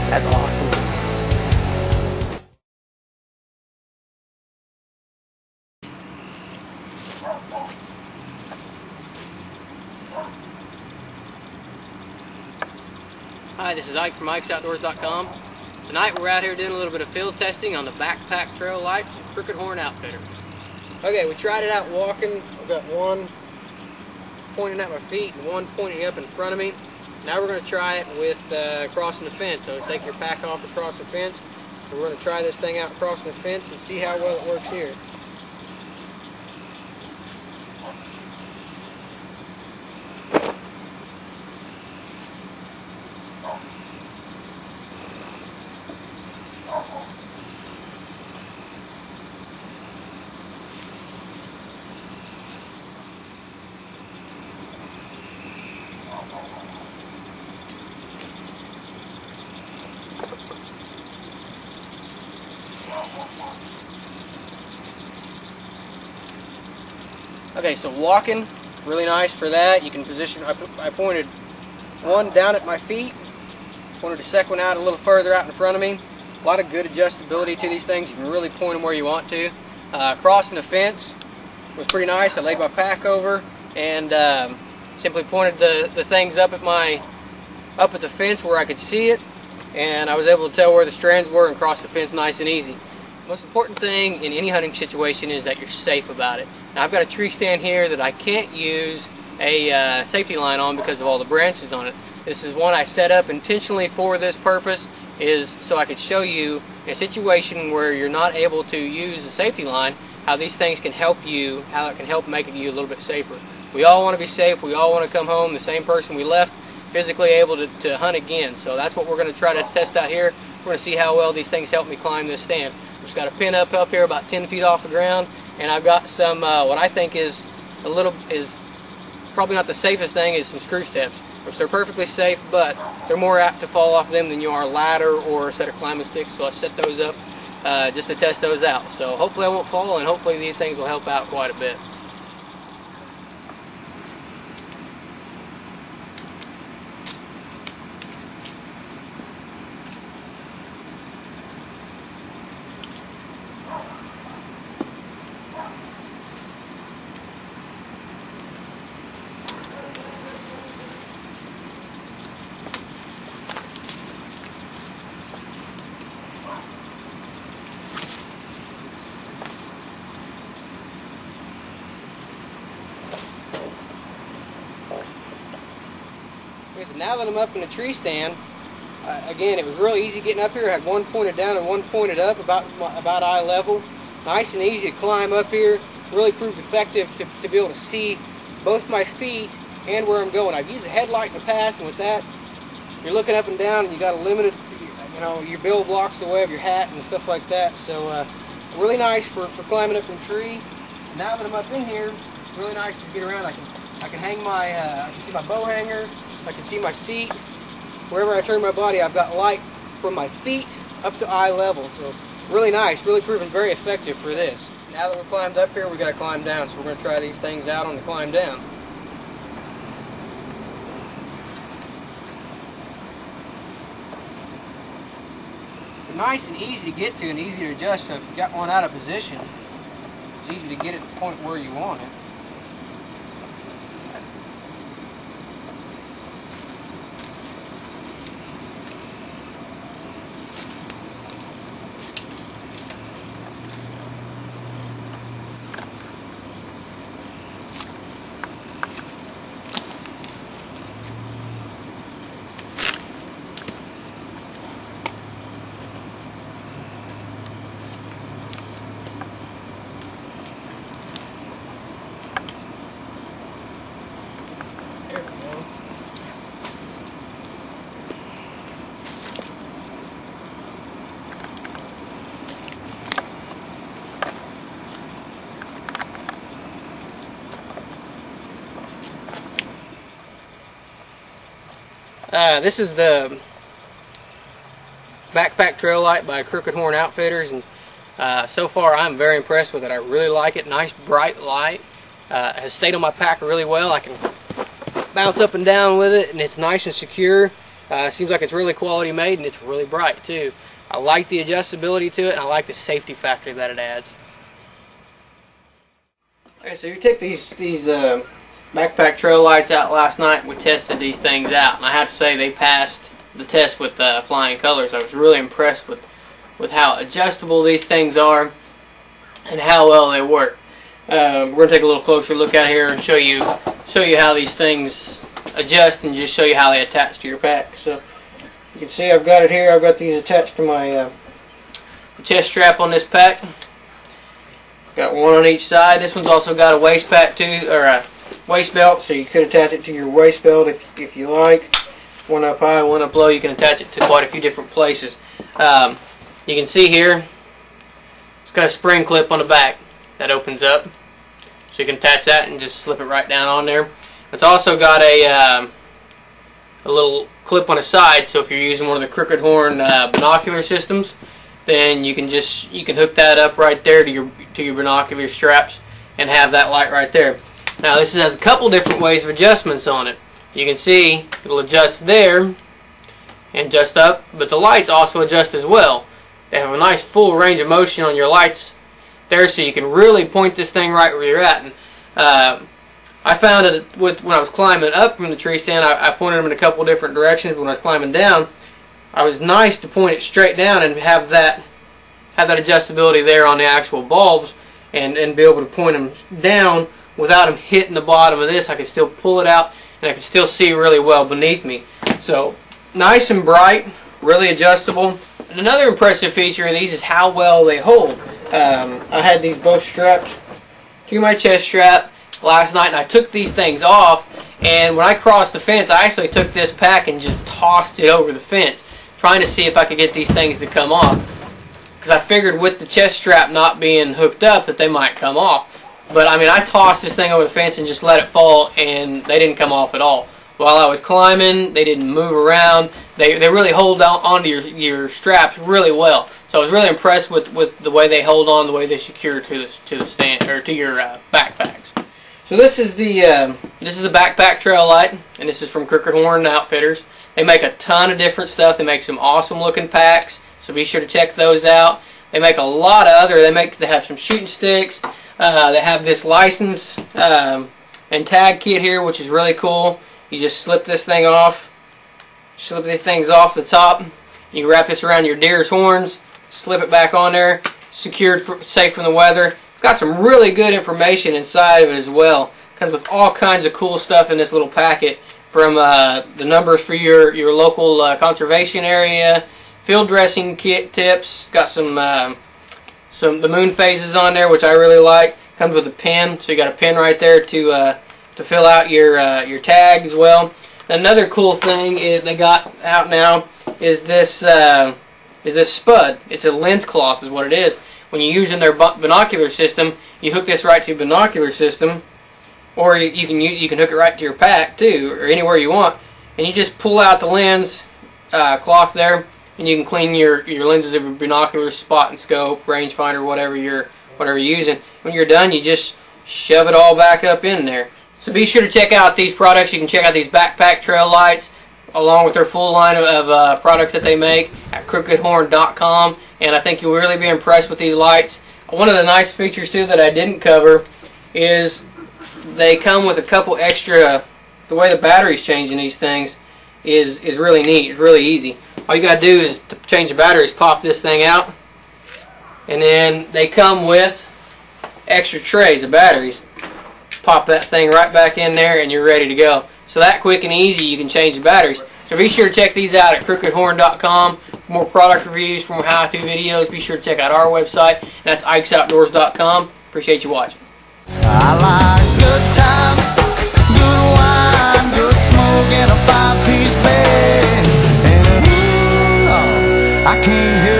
That's awesome. Hi, this is Ike from IkesOutdoors.com. Tonight we're out here doing a little bit of field testing on the Backpack Trail Light from Crooked Horn Outfitter. Okay, we tried it out walking. I've got one pointing at my feet and one pointing up in front of me. Now we're going to try it with crossing the fence. So take your pack off across the fence. So we're going to try this thing out crossing the fence and see how well it works here. Okay, so walking, really nice for that. You can position, I pointed one down at my feet, pointed the second one out a little further out in front of me. A lot of good adjustability to these things. You can really point them where you want to. Crossing the fence was pretty nice. I laid my pack over and simply pointed the things up at the fence where I could see it, and I was able to tell where the strands were and cross the fence nice and easy. The most important thing in any hunting situation is that you're safe about it. Now, I've got a tree stand here that I can't use a safety line on because of all the branches on it. This is one I set up intentionally for this purpose, is so I could show you in a situation where you're not able to use a safety line, how these things can help you, how it can help make you a little bit safer. We all want to be safe. We all want to come home the same person we left, physically able to hunt again. So that's what we're going to try to test out here. We're going to see how well these things help me climb this stand. Just got a pin up here about 10 feet off the ground, and I've got some what I think is probably not the safest thing, is some screw steps, which they're perfectly safe, but they're more apt to fall off them than you are a ladder or a set of climbing sticks. So I set those up just to test those out. So hopefully I won't fall, and hopefully these things will help out quite a bit. So now that I'm up in the tree stand, again, it was real easy getting up here. I had one pointed down and one pointed up, about eye level. Nice and easy to climb up here. Really proved effective to be able to see both my feet and where I'm going. I've used a headlight in the past, and with that, you're looking up and down, and you got a limited, your bill blocks the way of your hat and stuff like that. So really nice for climbing up in a tree. Now that I'm up in here, really nice to get around. I can hang my, I can see my bow hanger. I can see my seat. Wherever I turn my body, I've got light from my feet up to eye level. So really nice, really proven very effective for this. Now that we're climbed up here, we got to climb down. So we're going to try these things out on the climb down. They're nice and easy to get to and easy to adjust. So if you got one out of position, it's easy to get it to the point where you want it. This is the backpack trail light by Crooked Horn Outfitters, and so far I'm very impressed with it. I really like it. Nice bright light. Has stayed on my pack really well. I can bounce up and down with it, and it's nice and secure. Seems like it's really quality made, and it's really bright too. I like the adjustability to it, and I like the safety factor that it adds. Okay, so you take these backpack trail lights out last night. We tested these things out, and I have to say they passed the test with flying colors. I was really impressed with how adjustable these things are and how well they work. We're going to take a little closer look at here and show you how these things adjust, and just show you how they attach to your pack. So you can see I've got it here. I've got these attached to my chest strap on this pack. Got one on each side. This one's also got a waist pack too, or a waist belt, so you could attach it to your waist belt if you like. One up high, one up low. You can attach it to quite a few different places. You can see here it's got a spring clip on the back that opens up, so you can attach that and just slip it right down on there. It's also got a little clip on the side, so if you're using one of the Crooked Horn binocular systems, then you can hook that up right there to your binocular straps and have that light right there. Now this has a couple different ways of adjustments on it. You can see it'll adjust there and adjust up, but the lights also adjust as well. They have a nice full range of motion on your lights there, so you can really point this thing right where you're at. And I found that when I was climbing up from the tree stand, I pointed them in a couple different directions. But when I was climbing down, I was nice to point it straight down and have that adjustability there on the actual bulbs, and be able to point them down without them hitting the bottom of this. I could still pull it out, and I could still see really well beneath me. So nice and bright, really adjustable. And another impressive feature of these is how well they hold. I had these both strapped to my chest strap last night, and I took these things off, and when I crossed the fence, I actually took this pack and just tossed it over the fence, trying to see if I could get these things to come off, because I figured with the chest strap not being hooked up that they might come off. But I mean, I tossed this thing over the fence and just let it fall, and they didn't come off at all. While I was climbing, they didn't move around. They really hold onto your straps really well. So I was really impressed with the way they hold on, the way they secure to the stand, or to your backpacks. So this is the backpack trail light, and this is from Crooked Horn Outfitters. They make a ton of different stuff. They make some awesome looking packs, so be sure to check those out. They make a lot of other. They have some shooting sticks. They have this license and tag kit here, which is really cool. You just slip this thing off. Slip these things off the top. You can wrap this around your deer's horns. Slip it back on there. Secured, safe from the weather. It's got some really good information inside of it as well. Comes with all kinds of cool stuff in this little packet, from the numbers for your local conservation area, field dressing kit tips. Got some the moon phases on there, which I really like. Comes with a pen, so you got a pen right there to fill out your tag as well. Another cool thing they got out now is this spud. It's a lens cloth, is what it is. When you're using their binocular system, you hook this right to your binocular system, or you can hook it right to your pack too, or anywhere you want, and you just pull out the lens cloth there, and you can clean your lenses of your binoculars, spot and scope, rangefinder, whatever you're using. When you're done, you just shove it all back up in there. So be sure to check out these products. You can check out these backpack trail lights along with their full line of products that they make at crookedhorn.com, and I think you'll really be impressed with these lights. One of the nice features too that I didn't cover is they come with a couple extra. The way the batteries change in these things is really neat. It's really easy. All you gotta do is to change the batteries, pop this thing out, and then they come with extra trays of batteries. Pop that thing right back in there, and you're ready to go. So that quick and easy, you can change the batteries. So be sure to check these out at crookedhorn.com. For more product reviews, for more how-to videos, be sure to check out our website, and that's ikesoutdoors.com. Appreciate you watching. I like good times, good wine, good smoke, and a 5-piece bed. And I can't help